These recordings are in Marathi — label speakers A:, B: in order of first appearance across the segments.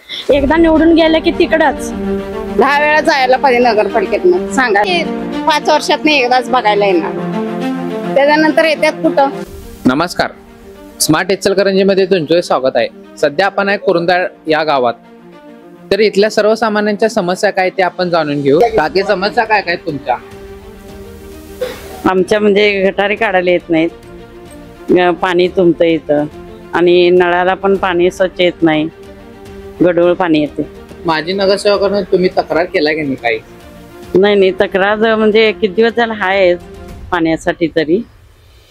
A: एकदा निवडून गेले की तिकडच
B: 10 वेळा जायला पाहिजे नगरपालिकेत सांगा. 5 वर्षात एकदाच बघायला येणार, त्याच्यानंतर येतात कुठं.
C: नमस्कार, स्मार्ट इचलकरंजीमध्ये तुमचे स्वागत आहे. सध्या आपण आहे कुरुंदाळ या गावात. तर इथल्या सर्वसामान्यांच्या समस्या काय ते आपण जाणून घेऊ. बाकी समस्या काय काय तुमच्या?
D: आमच्या म्हणजे गटारी काढायला येत नाहीत, पाणी तुंबतं इथं आणि नळाला पण पाणी स्वच्छ येत नाही, गढूळ पाणी येते.
C: माजी नगरसेवकांना तुम्ही तक्रार केला की नाही काही?
D: नाही, तक्रार म्हणजे किती दिवस झाला आहेच पाण्यासाठी,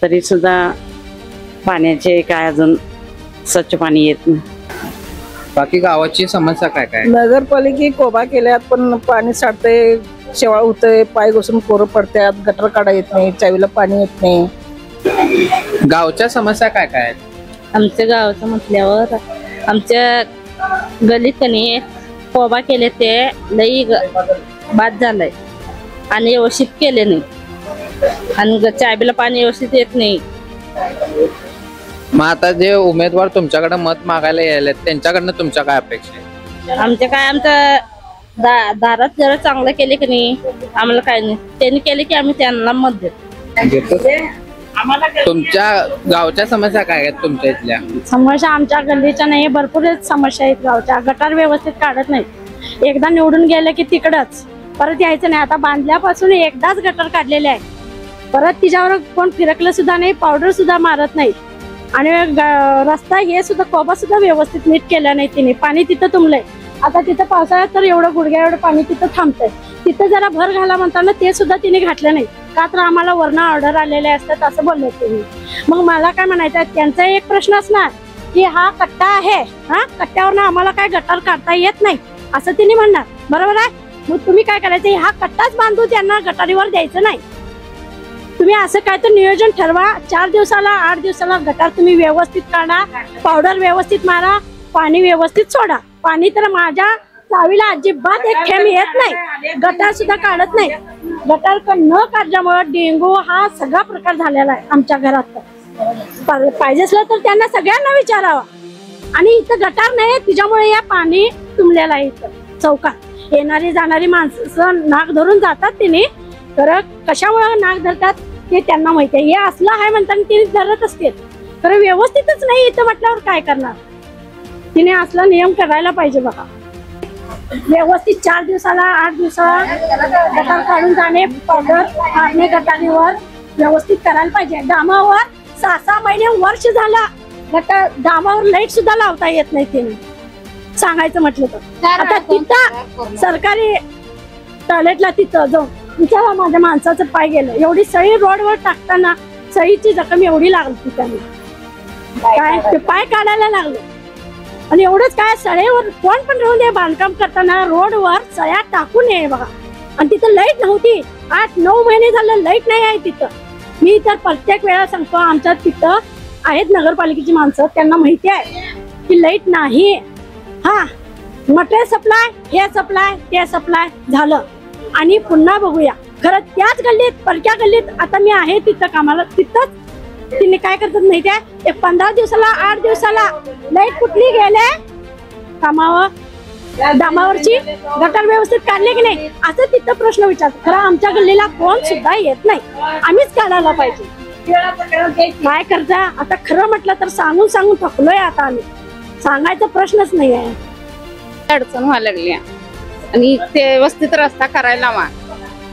D: तरी सुद्धा पाण्याचे काय अजून स्वच्छ पाणी येत नाही.
C: बाकी गावाची समस्या काय काय?
E: नगरपालिके कोबा केल्यात पण पाणी साठतंय, शेवाळ होतंय, पाय घुसून कोरं पडतात, गटर काढा येत नाही, चावीला पाणी येत नाही.
C: गावच्या समस्या काय काय आहेत?
F: आमच्या गावाचं म्हटल्यावर आमच्या गलीत कनी कोबा केले ते लई बाद झालंय आणि व्यवस्थित केले नाही आणि चावीला पाणी व्यवस्थित येत नाही.
C: मग आता जे उमेदवार तुमच्याकडे मत मागायला यायला त्यांच्याकडनं तुमच्या काय अपेक्षा आहे?
F: आमच्या दारात जरा चांगलं केले की नाही, आम्हाला काय नाही, त्यांनी केले की आम्ही त्यांना मत देतो.
C: तुमच्या गावच्या समस्या काय आहेत तुमच्या इथल्या?
A: समस्या आमच्या गल्लीच्या नाही, भरपूर समस्या आहेत गावच्या. गटार व्यवस्थित काढत नाही, एकदा निवडून गेले की तिकडच परत यायचं नाही. आता बांधल्यापासून एकदाच गटार काढलेले आहे, परत तिच्यावर कोण फिरकलं सुद्धा नाही, पावडर सुद्धा मारत नाही. आणि रस्ता हे सुद्धा कोबा सुद्धा व्यवस्थित नीट केला नाही तिने. पाणी तिथं तुंबलंय. आता तिथं पावसाळ्यात तर एवढं गुडघ्या एवढं पाणी तिथं थांबतंय. तिथं जरा भर घाला म्हणताना ते सुद्धा तिने घातलं नाही, का तर आम्हाला वरनं ऑर्डर आलेले असतात असं बोलले तुम्ही. मग मला काय म्हणायचं, त्यांचा एक प्रश्न असणार की हा कट्टा आहे, हा कट्ट्यावरनं आम्हाला काय गटार काढता येत नाही असं तिने म्हणणार, बरोबर आहे. मग तुम्ही काय करायचं, हा कट्टाच बांधू त्यांना गटारीवर द्यायचं नाही. तुम्ही असं काय तर नियोजन ठरवा, 4 दिवसाला 8 दिवसाला गटार तुम्ही व्यवस्थित काढा, पावडर व्यवस्थित मारा, पाणी व्यवस्थित सोडा. पाणी तर माझ्या चावीला अजिबात एक थेंब येत नाही, गटार सुद्धा काढत नाही. गटार न काढल्यामुळे डेंगू हा सगळा प्रकार झालेला आहे आमच्या घरात. पाहिजे असलं तर त्यांना सगळ्यांना विचारावा. आणि इथं गटार नाही, तिच्यामुळे या पाणी तुंबलेलं आहे. इथं चौकात येणारी जाणारी माणसं नाक धरून जातात तिने, तर कशामुळे नाक धरतात हे त्यांना माहिती आहे. हे असलं आहे म्हणताना तिने धरत असतील, तर व्यवस्थितच नाही इथं म्हटल्यावर काय करणार. तिने असला नियम करायला पाहिजे बघा. व्यवस्थित 4 दिवसाला 8 दिवसाला गटार काढून जाणे, पावडर मारणे गटारीवर व्यवस्थित करायला पाहिजे. डामावर 6-6 महिने वर्ष झाला गटार, डामावर लाईट सुद्धा लावता येत नाही तिने, सांगायचं म्हटलं तर. आता तिथं सरकारी टॉयलेटला तिथं जाऊन विचारा, माझ्या माणसाचं पाय गेलं, एवढी सळी रोडवर टाकताना सळीची जखम एवढी लागली त्यांनी, काय ते पाय काढायला लागले. आणि एवढंच काय, सळेवर कोण पण राहून दे, बांधकाम करताना रोडवर सळ्या टाकू नये बघा. आणि तिथं लाईट नव्हती, 8-9 महिने झालं लाईट नाही आहे तिथं. मी तर प्रत्येक वेळा सांगतो, आमच्या तिथं आहेत नगरपालिकेची माणसं, त्यांना माहिती आहे की लाईट नाही. हा मटेरियल सप्लाय, हे सप्लाय, ते सप्लाय झालं. आणि पुन्हा बघूया, खरं त्याच गल्लीत, परक्या गल्लीत आता मी आहे तिथं कामाला, तिथंच तिने काय करतात माहिती आहे, एक 15 दिवसाला 8 दिवसाला लाईट कुठली गेले कामावर, डामावरची गटार व्यवस्थित काढले की नाही असं तिथं प्रश्न विचारतो. खरं आमच्या गल्लीला कोण सुद्धा येत नाही, आम्हीच काढायला पाहिजे. काय करता आता, खरं म्हटलं तर सांगून सांगून थकलोय आता आम्ही, सांगायचा प्रश्नच नाही आहे.
B: अडचण व्हायला लागली आणि ते व्यवस्थित रस्ता करायला हवा.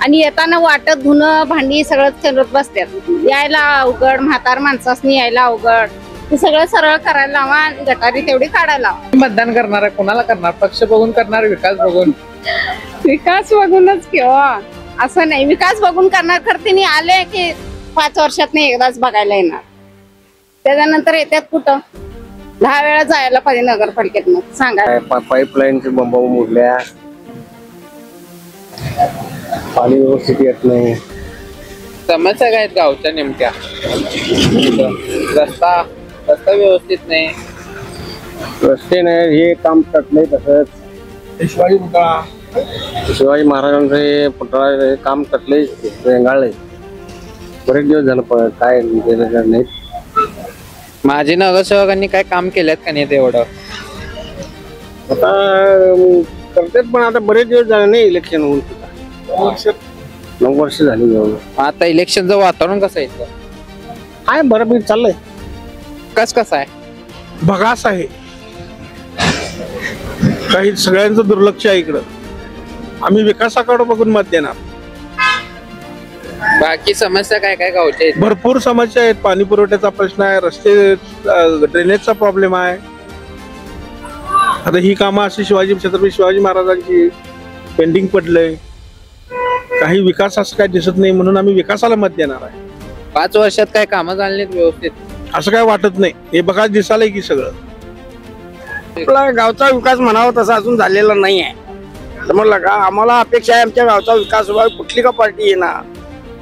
B: आणि येताना वाटत धुणं भांडी सगळं करत बसतात, यायला अवघड, म्हातार माणसासनी यायला अवघड. ते सगळं सरळ करायला हवा आणि गटारी तेवढी काढायला हवा.
C: मतदान करणार आहे, कोणाला करणार? पक्ष बघून करणार, विकास बघून?
B: विकास बघूनच किंवा असं नाही, विकास बघून करणार. खरं तिने आले की 5 वर्षात एकदाच बघायला येणार, त्याच्यानंतर येतात कुठं. 10 वेळा जायला पाहिजे नगरपालिकेत सांगा.
G: पाईपलाईनचे बंब मोडल्या, पाणी व्यवस्थित येत नाही.
C: समस्या काय आहेत गावच्या नेमक्या? रस्ता व्यवस्थित नाही,
G: रस्ते नाही, हे काम तटलंय. तसंच शिवाजी महाराजांचं हे पुतळा काम तटलंय, रेंगाळलंय. बरेच दिवस झालं, काय केलं नाही.
C: माजी नगरसेवकांनी काय काम केल्यात का नाही तेवढं?
G: आता करतात पण आता बरेच दिवस झाले नाही इलेक्शन होऊन सुद्धा. 9 वर्ष झाली जवळ.
C: आता इलेक्शनचं वातावरण कसं आहे इथलं?
G: आहे बऱ्यापैकी चाललंय.
C: कसं आहे?
H: भगास आहे, काही सगळ्यांचं दुर्लक्ष आहे इकडं. आम्ही विकासाकडे बघून मत देणार.
C: बाकी समस्या काय काय गावच्या आहेत?
H: भरपूर समस्या आहेत. पाणी पुरवठ्याचा प्रश्न आहे, रस्ते, ड्रेनेजचा प्रॉब्लेम आहे. आता ही कामं अशी छत्रपती शिवाजी महाराजांची पेंडिंग पडलंय. काही विकास असं काय दिसत नाही, म्हणून आम्ही विकासाला मत देणार आहे.
C: 5 वर्षात काय कामं झाली नाहीत व्यवस्थित?
H: असं काय वाटत नाही. हे बघा दिसालंय की सगळं.
G: आपला गावचा विकास म्हणावा तसा अजून झालेला नाही आहे. समजलं का? आम्हाला अपेक्षा आहे आमच्या गावचा विकास व्हावा. कुठली का पार्टी येणार,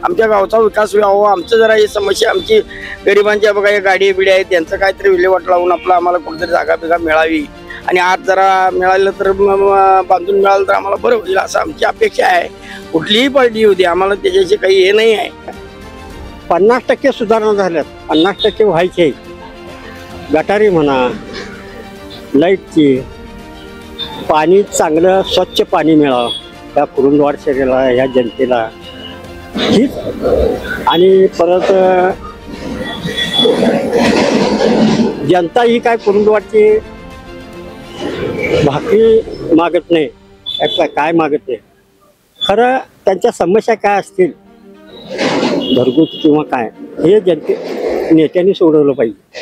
G: आमच्या गावचा विकास व्हावा. आमचं जरा ही समस्या, आमची गरिबांच्या बघा गाडी बिड्या आहेत, त्यांचं काहीतरी विल्हेवाट लावून आपलं आम्हाला कुठेतरी जागा बिगा मिळावी आणि आज जरा मिळालं तर बांधून मिळालं तर आम्हाला बरं होईल असं आमची अपेक्षा आहे. कुठलीही पार्टी होती, आम्हाला त्याच्याशी काही हे नाही आहे.
I: 50% सुधारणा झाल्यात, 50% व्हायचे. गटारी म्हणा, लाईटची, पाणी चांगलं स्वच्छ पाणी मिळावं या कुरुंदवाड शहराला, ह्या जनतेला. हीच आणि परत जनता ही काय कुरुंदवाडची भाकरी मागत नाही, काय मागत नाही. खरं त्यांच्या समस्या काय असतील घरगुती किंवा काय, हे नेत्यांनी सोडवलं पाहिजे.